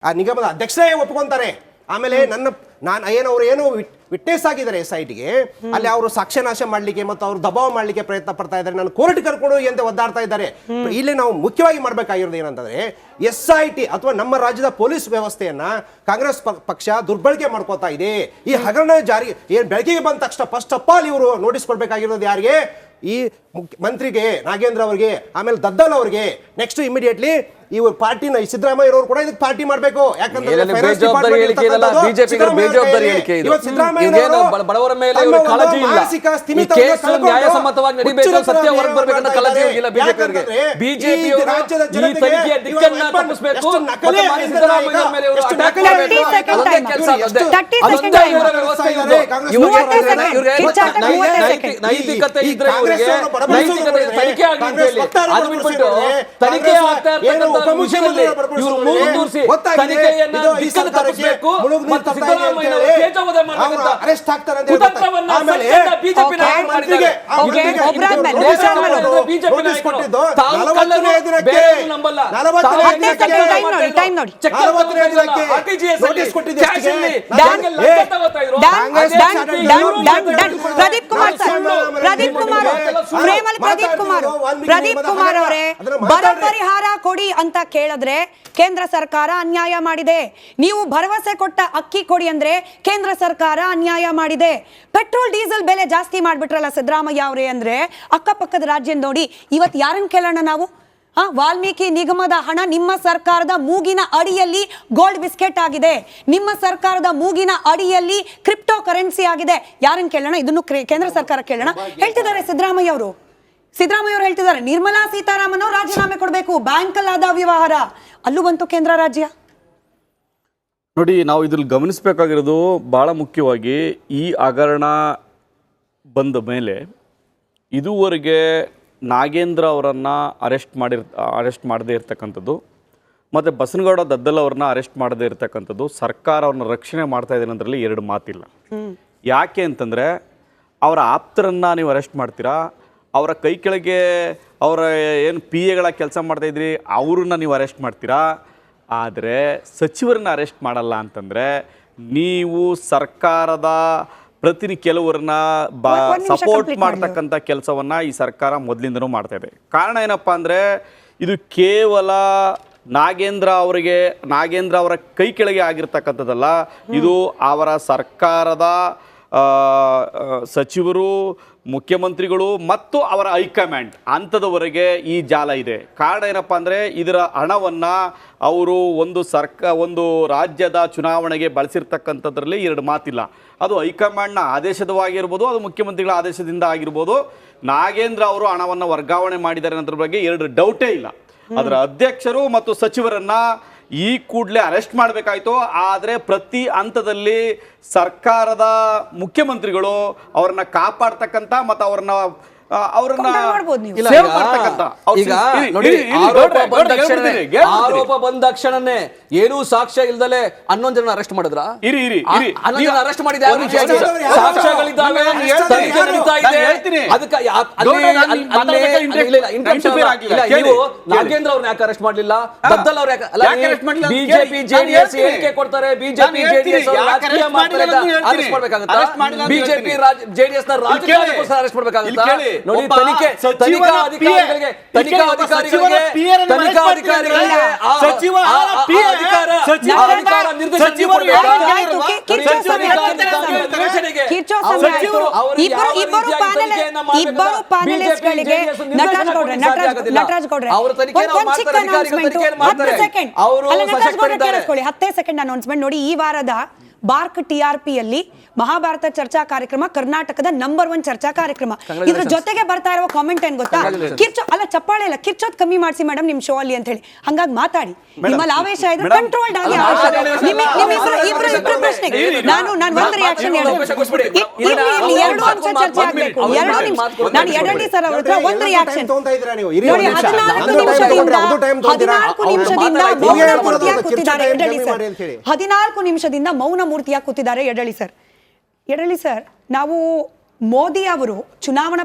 ಆ ನಿಗಮದ ಅಧ್ಯಕ್ಷರೇ ಒಪ್ಕೊಂತಾರೆ. ಆಮೇಲೆ ನಾನು ಏನು ವಿಟ್ನೆಸ್ ಆಗಿದ್ದಾರೆ SITಗೆ, ಅಲ್ಲಿ ಅವರು ಸಾಕ್ಷ್ಯನಾಶ ಮಾಡ್ಲಿಕ್ಕೆ ಮತ್ತು ಅವರು ದಬಾವ್ ಮಾಡ್ಲಿಕ್ಕೆ ಪ್ರಯತ್ನ ಪಡ್ತಾ ಇದ್ದಾರೆ. ನಾನು ಕೋರ್ಟ್ ಕರ್ಕೊಂಡು ಹೋಗಿ ಅಂತ ಒದ್ದಾಡ್ತಾ ಇದ್ದಾರೆ. ಇಲ್ಲಿ ನಾವು ಮುಖ್ಯವಾಗಿ ಮಾಡ್ಬೇಕಾಗಿರೋದು ಏನಂತಂದ್ರೆ SIT ಅಥವಾ ನಮ್ಮ ರಾಜ್ಯದ ಪೊಲೀಸ್ ವ್ಯವಸ್ಥೆಯನ್ನ ಕಾಂಗ್ರೆಸ್ ಪಕ್ಷ ದುರ್ಬಳಕೆ ಮಾಡ್ಕೋತಾ ಇದೆ. ಈ ಹಗರಣ ಜಾರಿ ಬೆಳಕಿಗೆ ಬಂದ ತಕ್ಷಣ ಫಸ್ಟ್ ಆಫ್ ಆಲ್ ಇವರು ನೋಟಿಸ್ ಕೊಡ್ಬೇಕಾಗಿರೋದು ಯಾರಿಗೆ? ಈ ಮಂತ್ರಿಗೆ, ನಾಗೇಂದ್ರ ಅವರಿಗೆ, ಆಮೇಲೆ ದದ್ದಲ್ ಅವರಿಗೆ. ನೆಕ್ಸ್ಟ್ ಇಮಿಡಿಯೇಟ್ಲಿ ಇವರು ಪಾರ್ಟಿನ ಸಿದ್ದರಾಮಯ್ಯ ಅವರು ಕೂಡ ಇದಕ್ಕೆ ಪಾರ್ಟಿ ಮಾಡಬೇಕು. ಯಾಕಂದ್ರೆ ಬಡವರ ಮೇಲೆ ಕಾಳಜಿ ಇಲ್ಲ, ನ್ಯಾಯಸಮ್ಮತವಾಗಿ ನಡೀಬೇಕು, ಸತ್ಯ ಹೊರಗೆ ಬರಬೇಕಂತ ಕಾಳಜಿ ಇಲ್ಲ ಬಿಜೆಪಿಯವರಿಗೆ. ಬಿಜೆಪಿ ಈ ತನಿಖೆಯ ದಿಕ್ಕನ್ನ ತಪ್ಪಿಸಬೇಕು, ಸಿದ್ದರಾಮಯ್ಯ ಮೇಲೆ ನೈತಿಕತೆ ಇದ್ರೆ ನೈತಿಕತೆ ತನಿಖೆ ಆಗಲಿ. ಅದು ಬಿಟ್ಬಿಟ್ಟು ತನಿಖೆ ಆಗ್ತಾ ಇರ್ತಕ್ಕಂಥ ವಿಷಯದಲ್ಲಿ ಇವರು ಮೂಗು ತೂರಿಸಿ ತನಿಖೆಯನ್ನ ದಿಕ್ಕನ್ನು ತಪ್ಪಿಸಬೇಕು ಮತ್ತು ಸಿದ್ದರಾಮಯ್ಯ ತೇಜೋವಧೆ ಮಾಡಬೇಕಂತ ಕುತಂತ್ರವನ್ನ ಬಿಜೆಪಿ ನಾಯಕರು ಮಾಡಿದ್ದಾರೆ. ಬಿಜೆಪಿ ನಾಯಕರು ತಾವು ಕಳ್ಳರು, ಬೇರೆ ನಂಬಲ್ಲ. ಪ್ರದೀಪ್ ಕುಮಾರ್ ಅವರೇ, ಬರ ಪರಿಹಾರ ಕೊಡಿ ಅಂತ ಕೇಳಿದ್ರೆ ಕೇಂದ್ರ ಸರ್ಕಾರ ಅನ್ಯಾಯ ಮಾಡಿದೆ. ನೀವು ಭರವಸೆ ಕೊಟ್ಟ ಅಕ್ಕಿ ಕೊಡಿ ಅಂದ್ರೆ ಕೇಂದ್ರ ಸರ್ಕಾರ ಅನ್ಯಾಯ ಮಾಡಿದೆ. ಪೆಟ್ರೋಲ್ ಡೀಸೆಲ್ ಬೆಲೆ ಜಾಸ್ತಿ ಮಾಡ್ಬಿಟ್ರಲ್ಲ ಸಿದ್ದರಾಮಯ್ಯ ಅವರೇ ಅಂದ್ರೆ ಅಕ್ಕಪಕ್ಕದ ರಾಜ್ಯ ನೋಡಿ. ಇವತ್ತು ಯಾರನ್ನ ಕೇಳೋಣ ನಾವು? ವಾಲ್ಮೀಕಿ ನಿಗಮದ ಹಣ ನಿಮ್ಮ ಸರ್ಕಾರದ ಮೂಗಿನ ಅಡಿಯಲ್ಲಿ ಗೋಲ್ಡ್ ಬಿಸ್ಕೆಟ್ ಆಗಿದೆ, ನಿಮ್ಮ ಸರ್ಕಾರದ ಮೂಗಿನ ಅಡಿಯಲ್ಲಿ ಕ್ರಿಪ್ಟೋ ಕರೆನ್ಸಿ ಆಗಿದೆ. ಯಾರನ್ನ ಕೇಳೋಣ? ಇದನ್ನು ಕೇಂದ್ರ ಸರ್ಕಾರ ಕೇಳೋಣ. ಹೇಳ್ತಿದ್ದಾರೆ ಸಿದ್ದರಾಮಯ್ಯ ಅವರು ಹೇಳ್ತಿದ್ದಾರೆ ನಿರ್ಮಲಾ ಸೀತಾರಾಮನ್ ಅವರು ರಾಜೀನಾಮೆ ಕೊಡಬೇಕು, ಬ್ಯಾಂಕಲ್ಲಾದ ವ್ಯವಹಾರ ಅಲ್ಲೂ ಬಂತು ಕೇಂದ್ರ ರಾಜ್ಯ. ನೋಡಿ, ನಾವು ಇದ್ರಲ್ಲಿ ಗಮನಿಸಬೇಕಾಗಿರೋದು ಭಾಳ ಮುಖ್ಯವಾಗಿ ಈ ಹಗರಣ ಬಂದ ಮೇಲೆ ಇದುವರೆಗೆ ನಾಗೇಂದ್ರ ಅವರನ್ನು ಅರೆಸ್ಟ್ ಮಾಡದೇ ಇರ್ತಕ್ಕಂಥದ್ದು ಮತ್ತು ಬಸನಗೌಡ ದದ್ದಲ್ ಅವ್ರನ್ನ ಅರೆಸ್ಟ್ ಮಾಡದೇ ಇರ್ತಕ್ಕಂಥದ್ದು, ಸರ್ಕಾರ ಅವ್ರನ್ನ ರಕ್ಷಣೆ ಮಾಡ್ತಾ ಇದೆ ಅನ್ನೋದ್ರಲ್ಲಿ ಎರಡು ಮಾತಿಲ್ಲ. ಯಾಕೆ ಅಂತಂದರೆ ಅವರ ಆಪ್ತರನ್ನು ನೀವು ಅರೆಸ್ಟ್ ಮಾಡ್ತೀರಾ, ಅವರ ಕೈ ಕೆಳಗೆ ಅವರ ಏನು PAಗಳ ಕೆಲಸ ಮಾಡ್ತಾಯಿದ್ರಿ ಅವ್ರನ್ನ ನೀವು ಅರೆಸ್ಟ್ ಮಾಡ್ತೀರಾ. ಆದರೆ ಸಚಿವರನ್ನ ಅರೆಸ್ಟ್ ಮಾಡಲ್ಲ ಅಂತಂದರೆ ನೀವು ಸರ್ಕಾರದ ಕೆಲವರನ್ನ ಸಪೋರ್ಟ್ ಮಾಡ್ತಕ್ಕಂಥ ಕೆಲಸವನ್ನು ಈ ಸರ್ಕಾರ ಮೊದಲಿಂದನೂ ಮಾಡ್ತಾ ಇದೆ. ಕಾರಣ ಏನಪ್ಪ ಅಂದರೆ ಇದು ಕೇವಲ ನಾಗೇಂದ್ರ ಅವರ ಕೈ ಕೆಳಗೆ ಆಗಿರ್ತಕ್ಕಂಥದ್ದಲ್ಲ, ಇದು ಅವರ ಸರ್ಕಾರದ ಸಚಿವರು, ಮುಖ್ಯಮಂತ್ರಿಗಳು ಮತ್ತು ಅವರ ಹೈಕಮಾಂಡ್ ಹಂತದವರೆಗೆ ಈ ಜಾಲ ಇದೆ. ಕಾರಣ ಏನಪ್ಪ ಅಂದರೆ ಇದರ ಹಣವನ್ನು ಅವರು ಒಂದು ರಾಜ್ಯದ ಚುನಾವಣೆಗೆ ಬಳಸಿರ್ತಕ್ಕಂಥದ್ರಲ್ಲಿ ಎರಡು ಮಾತಿಲ್ಲ. ಅದು ಹೈಕಮಾಂಡ್ನ ಆದೇಶದವಾಗಿರ್ಬೋದು, ಅದು ಮುಖ್ಯಮಂತ್ರಿಗಳ ಆದೇಶದಿಂದ ಆಗಿರ್ಬೋದು. ನಾಗೇಂದ್ರ ಅವರು ಹಣವನ್ನು ವರ್ಗಾವಣೆ ಮಾಡಿದ್ದಾರೆ ಅನ್ನೋದ್ರ ಬಗ್ಗೆ ಎರಡು ಡೌಟೇ ಇಲ್ಲ. ಅದರ ಅಧ್ಯಕ್ಷರು ಮತ್ತು ಸಚಿವರನ್ನ ಈ ಕೂಡಲೇ ಅರೆಸ್ಟ್ ಮಾಡಬೇಕಾಯಿತು. ಆದರೆ ಪ್ರತಿ ಹಂತದಲ್ಲಿ ಸರ್ಕಾರದ ಮುಖ್ಯಮಂತ್ರಿಗಳು ಅವ್ರನ್ನ ಕಾಪಾಡ್ತಕ್ಕಂಥ ಮತ್ತು ಅವ್ರನ್ನ ಆರೋಪ ಬಂದ ಕ್ಷಣನೇ ಏನೂ ಸಾಕ್ಷ್ಯ ಇಲ್ದಲೆ 11 ಜನ ಅರೆಸ್ಟ್ ಮಾಡಿದ್ರ? 11 ಜನ ಅರೆಸ್ಟ್ ಮಾಡಿದ್ದಾರೆ, ಸಾಕ್ಷ್ಯಗಳಿದ್ದಾವೆ, ತನಿಖೆ ನಡೀತಾ ಇದೆ. ಅದಕ್ಕೆ ನೀವು ನಾಗೇಂದ್ರ ಅವ್ರನ್ನ ಯಾಕೆ ಅರೆಸ್ಟ್ ಮಾಡಲಿಲ್ಲ? ದದ್ದಲ್ ಅವ್ರ ಬಿಜೆಪಿ JDS ಹೇಳಿಕೆ ಕೊಡ್ತಾರೆ, ಬಿಜೆಪಿ JDS ರಾಜಕೀಯ ಮಾಡ್ತಾರೆ, ಅರೆಸ್ಟ್ ಮಾಡ್ಬೇಕಾಗತ್ತಾ? ಬಿಜೆಪಿ JDS ನ ರಾಜಕಾರಣಕ್ಕೋಸ್ಕರ ಅರೆಸ್ಟ್ ಮಾಡ್ಬೇಕಾಗತ್ತಾ? ನೋಡಿ, ತನಿಖಾ ಅಧಿಕಾರಿಗಳಿಗೆ ನಟರಾಜ್ ಗೌಡ್ರೆ 10 ಸೆಕೆಂಡ್ ಅನೌನ್ಸ್ಮೆಂಟ್ ನೋಡಿ. ಈ ವಾರದ ಬಾರ್ಕ್ TRPಯಲ್ಲಿ ಮಹಾಭಾರತ ಚರ್ಚಾ ಕಾರ್ಯಕ್ರಮ ಕರ್ನಾಟಕದ ನಂಬರ್ 1 ಚರ್ಚಾ ಕಾರ್ಯಕ್ರಮ. ಇದ್ರ ಜೊತೆಗೆ ಬರ್ತಾ ಇರುವ ಕಾಮೆಂಟ್ ಏನ್ ಗೊತ್ತಾ? ಚಪ್ಪಾಳೆ ಇಲ್ಲ, ಕಿರ್ಚೋದ್ ಕಮ್ಮಿ ಮಾಡಿಸಿ ಮೇಡಮ್ ನಿಮ್ ಶೋ ಅಲ್ಲಿ ಅಂತ ಹೇಳಿ. ಹಂಗಾಗಿ ಮಾತಾಡಿ, ನಿಮ್ಮಲ್ಲಿ ಆವೇಶ ಇದ್ರೆ ಕಂಟ್ರೋಲ್ಡ್ ಆಗಿ ಇಬ್ರು ಪ್ರಶ್ನೆಗೆ ನಾನು ಒಂದು ರಿಯಾಕ್ಷನ್ ಎರಡು ಅಂಶ ಚರ್ಚೆ ಆಗ್ಬೇಕು. 2 ನಿಮಿಷ ನಾನು ಯಡಳ್ಳಿ ಸರ್ ಅವ್ರ ಹತ್ರ ಒಂದು ರಿಯಾಕ್ಷನ್ ನೋಡಿ. 14 ನಿಮಿಷದಿಂದ ಮೌನ ಮೂರ್ತಿಯಾಗಿ ಕೂತಿದ್ದಾರೆ ಯಡಳ್ಳಿ ಸರ್. ನಾವು ಮೋದಿ ಅವರು ಚುನಾವಣಾ